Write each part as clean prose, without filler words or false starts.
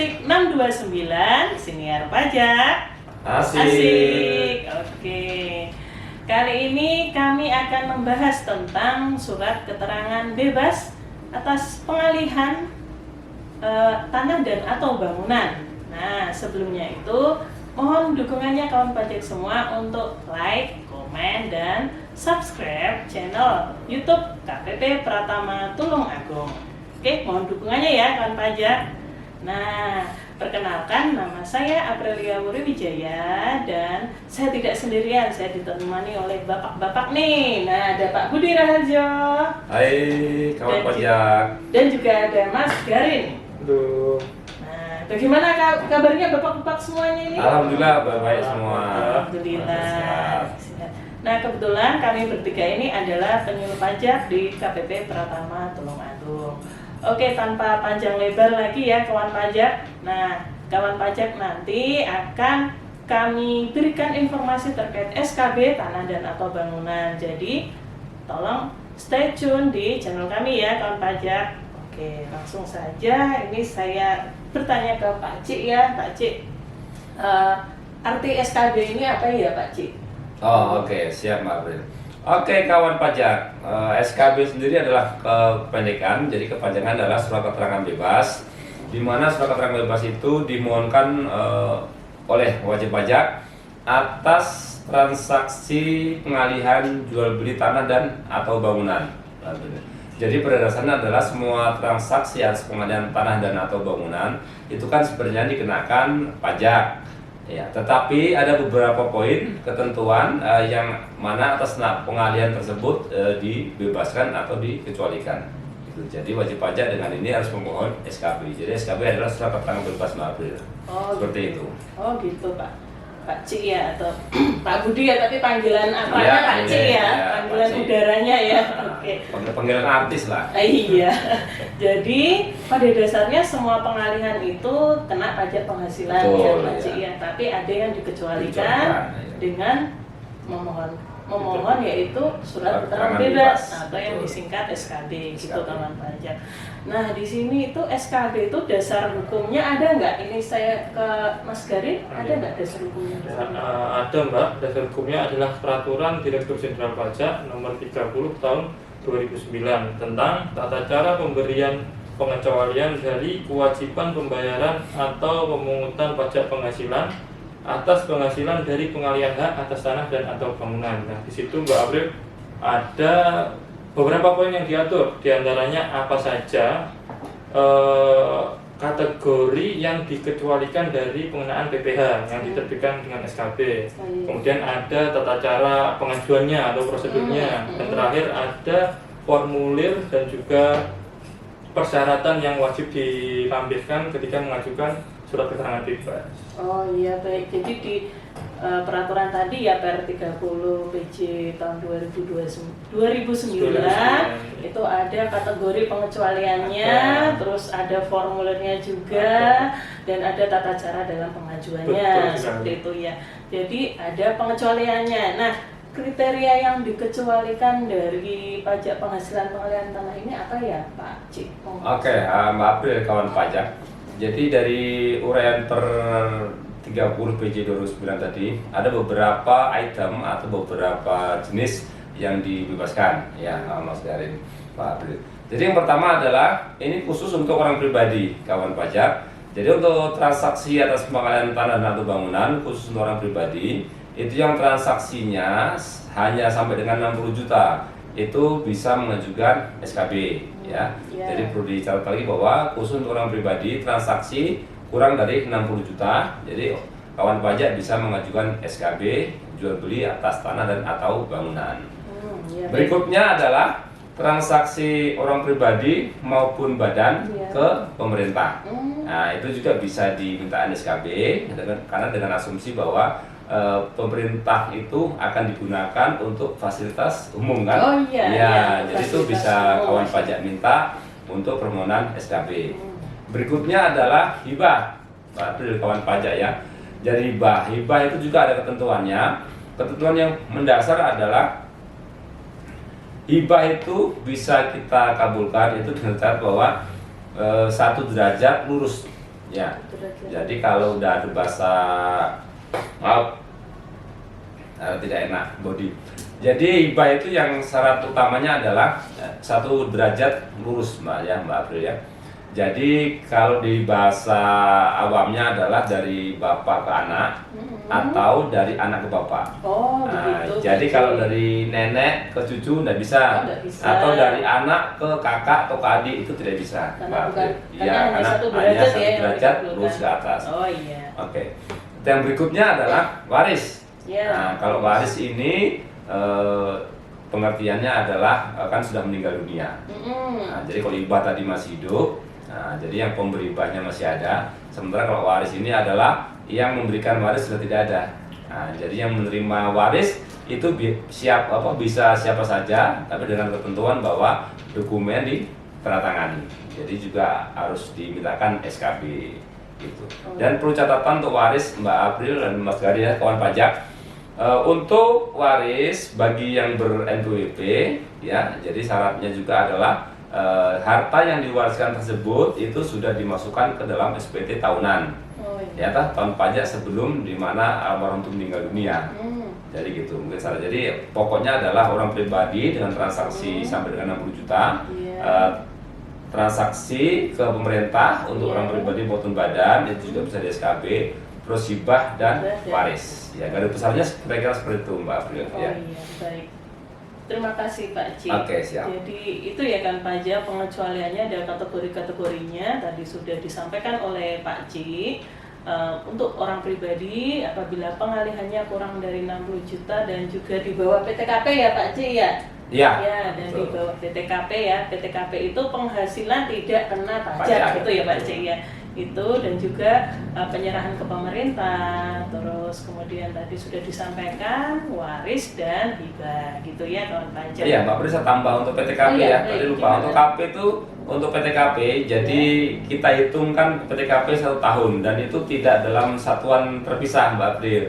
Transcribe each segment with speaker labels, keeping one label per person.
Speaker 1: Asik 629 Siniar Pajak. Asik. Oke. Kali ini kami akan membahas tentang surat keterangan bebas atas pengalihan tanah dan atau bangunan. Nah, sebelumnya itu mohon dukungannya kawan pajak semua untuk like, komen, dan subscribe channel YouTube KPP Pratama Tulungagung. Oke, mohon dukungannya ya kawan pajak. Nah, perkenalkan nama saya Aprilia Wuriwijaya dan saya tidak sendirian, saya ditemani oleh bapak-bapak nih. Nah, ada Pak Budi Raharjo.
Speaker 2: Hai kawan pajak.
Speaker 1: Dan juga ada Mas Garin.
Speaker 3: Halo.
Speaker 1: Nah, bagaimana kabarnya bapak-bapak semuanya ini?
Speaker 2: Alhamdulillah baik semua.
Speaker 1: Alhamdulillah. Nah, kebetulan kami bertiga ini adalah penyuluh pajak di KPP Pratama Tulungagung. Oke, tanpa panjang lebar lagi ya kawan pajak. Nah, kawan pajak nanti akan kami berikan informasi terkait SKB tanah dan atau bangunan. Jadi, tolong stay tune di channel kami ya kawan pajak. Oke, langsung saja ini saya bertanya ke Pak Cik ya, Pak Cik. Arti SKB ini apa ya Pak Cik?
Speaker 2: Oh oke, siap Mbak April. Oke kawan pajak, SKB sendiri adalah kependekan, jadi kepanjangan adalah surat keterangan bebas, di mana surat keterangan bebas itu dimohonkan oleh wajib pajak atas transaksi pengalihan jual beli tanah dan atau bangunan. Jadi pada dasarnya adalah semua transaksi atas pengalihan tanah dan atau bangunan itu kan sebenarnya dikenakan pajak. Ya, tetapi ada beberapa poin ketentuan yang mana atas pengalihan tersebut dibebaskan atau dikecualikan. Jadi wajib pajak dengan ini harus memohon SKB. Jadi SKB adalah surat keterangan bebas Mbak April. Seperti
Speaker 1: gitu.
Speaker 2: itu.
Speaker 1: Oh gitu Pak Cik ya, atau Pak Budi ya, tapi panggilan apa
Speaker 2: Ya,
Speaker 1: Pak Cik ya, panggilan udaranya ya. Oke.
Speaker 2: Panggilan artis lah.
Speaker 1: Iya. Jadi pada dasarnya semua pengalihan itu kena pajak penghasilan.
Speaker 2: Betul,
Speaker 1: ya Pak
Speaker 2: ya.
Speaker 1: Cik ya, tapi ada yang dikecualikan dengan memohon yaitu surat keterangan bebas atau yang disingkat SKB gitu kawan pajak. Nah, di sini itu SKB itu dasar hukumnya ada nggak? Ini saya ke Mas Garin, ada nggak dasar hukumnya?
Speaker 3: Ada Mbak, dasar hukumnya adalah Peraturan Direktur Jenderal Pajak Nomor 30 Tahun 2009 tentang tata cara pemberian pengecualian dari kewajiban pembayaran atau pemungutan pajak penghasilan atas penghasilan dari pengalihan hak atas tanah dan atau bangunan. Nah, di situ Mbak April ada beberapa poin yang diatur, diantaranya apa saja kategori yang dikecualikan dari pengenaan PPh yang diterbitkan dengan SKB. Kemudian ada tata cara pengajuannya atau prosedurnya, dan terakhir ada formulir dan juga persyaratan yang wajib dilampirkan ketika mengajukan surat keterangan bebas.
Speaker 1: Oh iya baik, jadi di peraturan tadi ya per 30 PJ tahun 2009 itu ada kategori pengecualiannya, terus ada formulirnya juga, dan ada tata cara dalam pengajuannya.
Speaker 3: Betul,
Speaker 1: seperti itu ya. Jadi ada pengecualiannya. Nah, kriteria yang dikecualikan dari pajak penghasilan pengalihan tanah ini apa ya Pak Cik?
Speaker 2: Oke, Mbak April kawan pajak. Jadi dari uraian per 30 PJ 2009 tadi ada beberapa item atau beberapa jenis yang dibebaskan ya Mas Garin, Pak April. Jadi yang pertama adalah ini khusus untuk orang pribadi kawan pajak. Jadi untuk transaksi atas pengalihan tanah dan atau bangunan khusus untuk orang pribadi itu yang transaksinya hanya sampai dengan 60 juta itu bisa mengajukan SKB ya. Jadi perlu dicatat lagi bahwa khusus untuk orang pribadi transaksi kurang dari 60 juta, jadi kawan pajak bisa mengajukan SKB jual beli atas tanah dan atau bangunan. Berikutnya adalah transaksi orang pribadi maupun badan ke pemerintah. Nah, itu juga bisa dimintaan SKB karena dengan asumsi bahwa pemerintah itu akan digunakan untuk fasilitas umum kan?
Speaker 1: Oh iya.
Speaker 2: Jadi itu bisa kawan pajak minta untuk permohonan SKB. Berikutnya adalah hibah, dari kawan pajak ya. Jadi hibah itu juga ada ketentuannya. Ketentuan yang mendasar adalah hibah itu bisa kita kabulkan itu dengan cara bahwa 1 derajat lurus Ya.
Speaker 1: Satu derajat.
Speaker 2: Jadi kalau udah ada bahasa maaf tidak enak body. Jadi hibah itu yang syarat utamanya adalah 1 derajat lurus Mbak ya, Mbak April ya. Jadi kalau di bahasa awamnya adalah dari bapak ke anak atau dari anak ke bapak.
Speaker 1: Oh,
Speaker 2: Nah,
Speaker 1: begitu.
Speaker 2: jadi
Speaker 1: Oke.
Speaker 2: kalau dari nenek ke cucu tidak bisa.
Speaker 1: Oh, nggak bisa.
Speaker 2: Atau dari anak ke kakak atau ke adik itu tidak bisa.
Speaker 1: Karena
Speaker 2: Mbak
Speaker 1: bukan,
Speaker 2: April.
Speaker 1: karena
Speaker 2: Iya,
Speaker 1: hanya
Speaker 2: karena
Speaker 1: 1
Speaker 2: hanya
Speaker 1: derajat
Speaker 2: 1
Speaker 1: ya yang
Speaker 2: derajat
Speaker 1: dikabulkan.
Speaker 2: lurus ke atas.
Speaker 1: Oh iya.
Speaker 2: Oke. Yang berikutnya adalah waris.
Speaker 1: Ya.
Speaker 2: Nah, kalau waris ini pengertiannya adalah kan sudah meninggal dunia. Nah, jadi kalau hibah tadi masih hidup, nah, jadi yang pemberi hibahnya masih ada. Sementara kalau waris ini adalah yang memberikan waris sudah tidak ada. Nah, jadi yang menerima waris itu bisa siapa saja, tapi dengan ketentuan bahwa dokumen ditandatangani. Jadi juga harus dimintakan SKB gitu. Dan perlu catatan untuk waris Mbak April dan Mas Gari ya, kawan pajak. Untuk waris bagi yang ber-NPWP ya, jadi syaratnya juga adalah harta yang diwariskan tersebut itu sudah dimasukkan ke dalam SPT tahunan.
Speaker 1: Oh iya.
Speaker 2: Ya, tahun pajak sebelum dimana almarhum itu meninggal dunia. Jadi gitu mungkin salah. Jadi pokoknya adalah orang pribadi dengan transaksi sampai dengan 60 juta.
Speaker 1: Iya.
Speaker 2: Transaksi ke pemerintah untuk orang pribadi maupun badan itu juga bisa di SKB, terus hibah dan waris. Ya, garis besarnya kira-kira seperti itu Mbak April.
Speaker 1: Oh
Speaker 2: Ya.
Speaker 1: iya, baik. Terima kasih Pak Ci.
Speaker 2: Oke, siap.
Speaker 1: Jadi itu ya kan pajak pengecualiannya ada kategori-kategorinya tadi sudah disampaikan oleh Pak Ci. Untuk orang pribadi apabila pengalihannya kurang dari 60 juta dan juga di bawah PTKP ya Pak Ci ya.
Speaker 2: Iya.
Speaker 1: Ya, dan di bawah PTKP ya. PTKP itu penghasilan tidak kena pajak,
Speaker 2: Pajak.
Speaker 1: gitu ya Pak Ci ya. Itu dan juga penyerahan ke pemerintah, terus kemudian tadi sudah disampaikan waris dan hibah gitu ya kawan pajak.
Speaker 2: Iya, Mbak April saya tambah untuk PTKP
Speaker 1: Oh, iya,
Speaker 2: ya.
Speaker 1: baik.
Speaker 2: Tadi lupa
Speaker 1: Gimana?
Speaker 2: untuk KP itu untuk PTKP. Jadi kita hitungkan PTKP 1 tahun dan itu tidak dalam satuan terpisah Mbak April.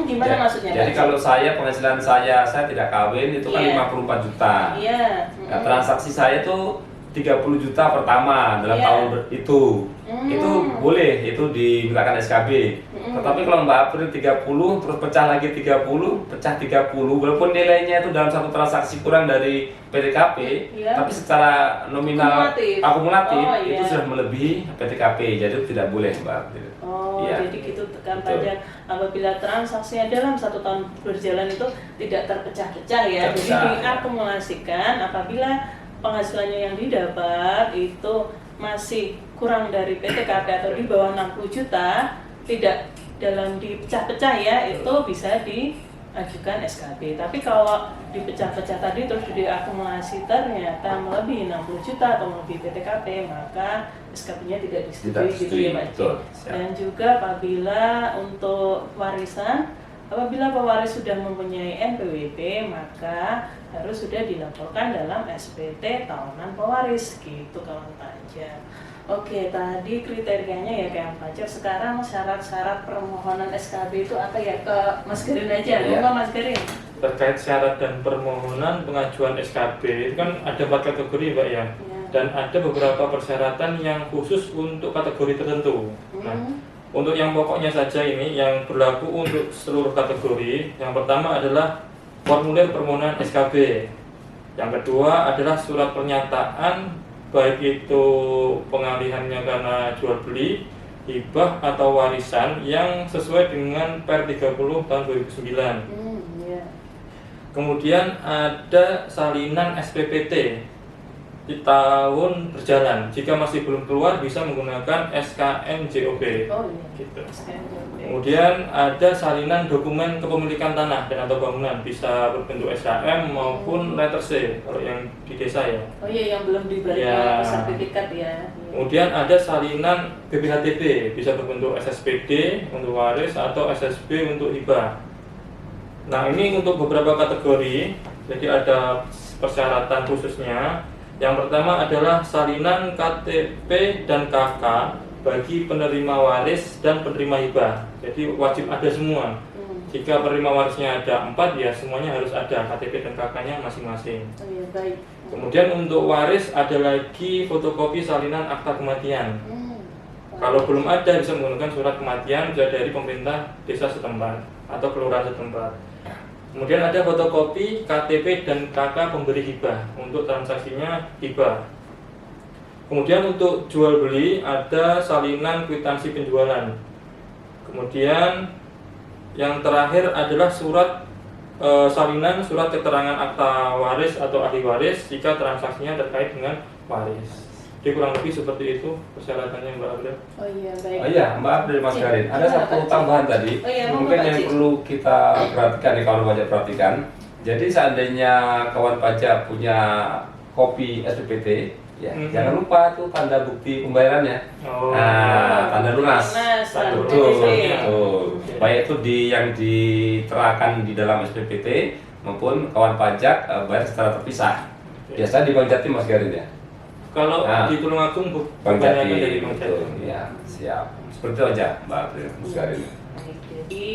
Speaker 1: Gimana maksudnya
Speaker 2: Jadi
Speaker 1: Pak Ci?
Speaker 2: kalau saya penghasilan saya tidak kawin itu kan
Speaker 1: Iya.
Speaker 2: 54 juta.
Speaker 1: Iya.
Speaker 2: Nah, transaksi saya itu 30 juta pertama dalam
Speaker 1: Iya.
Speaker 2: tahun itu. Itu boleh, itu dimintakan SKB. Tetapi kalau Mbak April 30 terus pecah lagi 30, pecah 30 walaupun nilainya itu dalam satu transaksi kurang dari PTKP,
Speaker 1: Iya.
Speaker 2: tapi secara nominal akumulatif
Speaker 1: Oh, iya.
Speaker 2: itu sudah melebihi PTKP. Jadi itu tidak boleh Mbak April.
Speaker 1: Oh,
Speaker 2: Iya.
Speaker 1: jadi gitu tekan
Speaker 2: Betul.
Speaker 1: pajak apabila transaksinya dalam 1 tahun berjalan itu tidak terpecah-pecah ya. Jadi
Speaker 2: Terpecah.
Speaker 1: diakumulasikan apabila penghasilannya yang didapat itu masih kurang dari PTKP atau di bawah 60 juta, tidak dalam dipecah-pecah ya, itu bisa diajukan SKB. Tapi kalau dipecah-pecah tadi terus diakumulasi ternyata melebihi 60 juta atau melebihi PTKP, maka SKB-nya tidak disetujui gitu ya Pak Ci.
Speaker 2: Betul. Siap.
Speaker 1: Dan juga apabila untuk warisan, apabila pewaris sudah mempunyai NPWP, maka harus sudah dilaporkan dalam SPT tahunan pewaris gitu kawan pajak. Oke, tadi kriterianya ya kayak pajak. Sekarang syarat-syarat permohonan SKB itu apa ya? Ke Mas Gerin aja,
Speaker 2: Iya.
Speaker 1: monggo Mas Gerin.
Speaker 3: Terkait syarat dan permohonan pengajuan SKB itu kan ada 4 kategori Mbak ya. Dan ada beberapa persyaratan yang khusus untuk kategori tertentu. Nah, untuk yang pokoknya saja ini yang berlaku untuk seluruh kategori. Yang pertama adalah formulir permohonan SKB. Yang kedua adalah surat pernyataan baik itu pengalihannya karena jual beli, hibah atau warisan yang sesuai dengan Per 30 tahun 2009.
Speaker 1: Iya.
Speaker 3: Kemudian ada salinan SPPT di tahun berjalan. Jika masih belum keluar bisa menggunakan SKN JOB.
Speaker 1: Oh iya.
Speaker 3: Gitu.
Speaker 1: SKB.
Speaker 3: Kemudian ada salinan dokumen kepemilikan tanah dan atau bangunan, bisa berbentuk SKM maupun letter C kalau yang di desa ya.
Speaker 1: Oh iya, yang belum diberi
Speaker 3: Ya.
Speaker 1: sertifikat ya.
Speaker 3: Kemudian ada salinan BPHTB, bisa berbentuk SSPD untuk waris atau SSB untuk hibah. Nah, ini untuk beberapa kategori, jadi ada persyaratan khususnya. Yang pertama adalah salinan KTP dan KK bagi penerima waris dan penerima hibah. Jadi wajib ada semua. Jika penerima warisnya ada 4, ya semuanya harus ada KTP dan KK-nya masing-masing.
Speaker 1: Oh iya, baik.
Speaker 3: Kemudian untuk waris ada lagi fotokopi salinan akta kematian. Kalau belum ada bisa menggunakan surat kematian bisa dari pemerintah desa setempat atau kelurahan setempat. Kemudian ada fotokopi KTP dan KK pemberi hibah untuk transaksinya hibah. Kemudian untuk jual beli ada salinan kwitansi penjualan. Kemudian yang terakhir adalah salinan surat keterangan akta waris atau ahli waris jika transaksinya terkait dengan waris. Jadi kurang lebih seperti itu persyaratannya Mbak April.
Speaker 1: Oh iya, baik.
Speaker 2: Oh iya, Mbak April, Mas Karin. Ada satu tambahan tadi,
Speaker 1: Oh iya,
Speaker 2: mungkin
Speaker 1: Pak
Speaker 2: yang
Speaker 1: Cik.
Speaker 2: perlu kita perhatikan nih, kawan pajak perhatikan. Jadi seandainya kawan pajak punya kopi SPPT, ya jangan lupa tuh tanda bukti pembayarannya.
Speaker 3: Oh.
Speaker 2: Nah, tanda lunas.
Speaker 3: Tanda
Speaker 2: Betul,
Speaker 3: lunas.
Speaker 2: betul. Baik itu yang diterakan di dalam SPPT maupun kawan pajak bayar secara terpisah. Biasa di Bank Jatim, Mas Karin ya.
Speaker 3: Kalau di Tulungagung
Speaker 2: Bank
Speaker 3: kebanyakan
Speaker 2: Jatim,
Speaker 3: dari Bank
Speaker 2: betul.
Speaker 3: Jatim.
Speaker 2: Ya, siap. Seperti itu aja, Mbak April, Mas Karin.
Speaker 1: Baik, jadi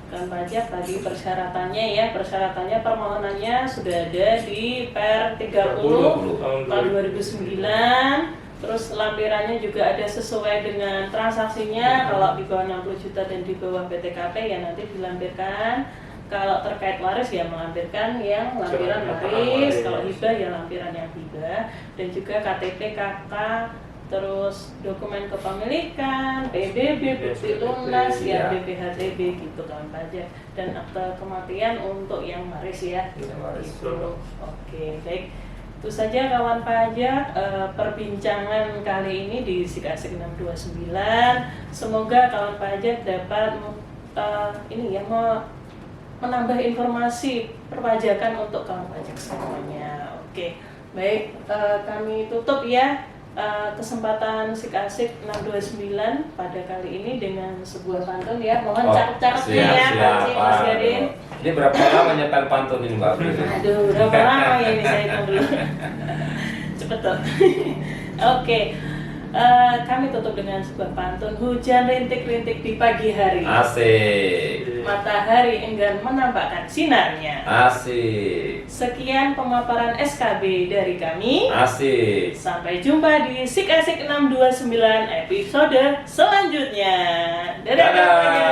Speaker 1: kan pajak tadi persyaratannya permohonannya sudah ada di Per 30 tahun 2009. Terus lampirannya juga ada sesuai dengan transaksinya. Kalau di bawah 60 juta dan di bawah PTKP ya nanti dilampirkan. Kalau terkait waris ya melampirkan yang lampiran waris, kalau hibah ya lampiran yang hibah, dan juga KTP, KK, terus dokumen kepemilikan, PBB, bukti lunas, ya BPHTB gitu kawan pajak, dan akte kematian untuk yang waris ya.
Speaker 2: Waris.
Speaker 1: Gitu. Oke, baik. Itu saja kawan pajak perbincangan kali ini di SIK Asik 629. Semoga kawan pajak dapat menambah informasi perpajakan untuk kawan pajak semuanya. Oke, baik, kami tutup ya kesempatan SIK Asik 629 pada kali ini dengan sebuah pantun ya. Mohon catat-catatnya ya Pak Cik, Mas Gadin.
Speaker 2: Ini berapa lama nyetel pantun ini, Mbak April?
Speaker 1: Aduh, berapa lama ya ini saya hitung dulu. Cepet tuh. Oke. Kami tutup dengan sebuah pantun. Hujan rintik-rintik di pagi hari,
Speaker 2: Asik.
Speaker 1: matahari enggan menampakkan sinarnya.
Speaker 2: Asik.
Speaker 1: Sekian pemaparan SKB dari kami.
Speaker 2: Asik.
Speaker 1: Sampai jumpa di SIK Asik 629 episode selanjutnya. Dadah.
Speaker 2: Dadah.